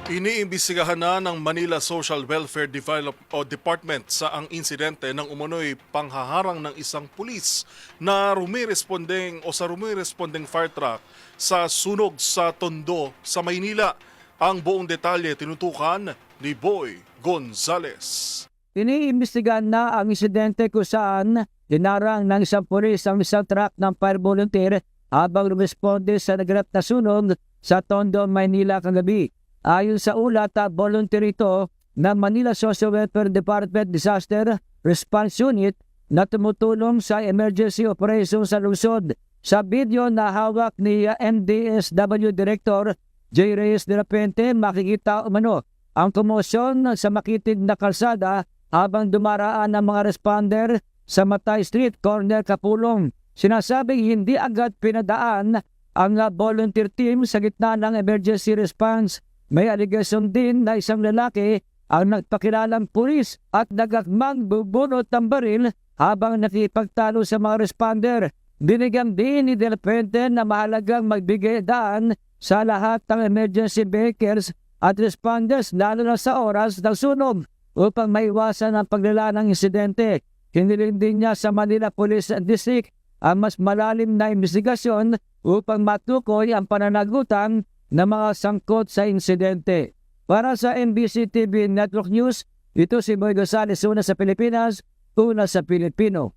Iniimbestigahan na ng Manila Social Welfare Department sa ang insidente ng umano'y panghaharang ng isang pulis na rumirespondeng fire truck sa sunog sa Tondo sa Maynila. Ang buong detalye tinutukan ni Boy Gonzales. Iniimbestigahan na ang insidente kung saan dinarang ng isang pulis ang isang truck ng fire volunteer habang rumisponde sa naganap na sunog sa Tondo, Maynila kagabi. Ayon sa ulat, volunteer ito ng Manila Social Welfare Department Disaster Response Unit na tumutulong sa emergency operation sa lungsod. Sa video na hawak ni NDSW Director J. Reyes de la Puente, makikita umano ang komosyon sa makitid na kalsada habang dumaraan ang mga responder sa Matay Street, corner Kapulong. Sinasabing hindi agad pinadaan ang volunteer team sa gitna ng emergency response. May aligasyon din na isang lalaki ang nagpakilalang pulis at nagakmang bubunot ng baril habang nakipagtalo sa mga responder. Binigyan din ni De La Puente na mahalagang magbigay daan sa lahat ng emergency vehicles at responders lalo na sa oras ng sunog upang maiwasan ang paglala ng insidente. Hiniling din niya sa Manila Police District ang mas malalim na investigasyon upang matukoy ang pananagutan ng mga sangkot sa insidente. Para sa NBC TV Network News, ito si Boy Gonzales, una sa Pilipinas, una sa Pilipino.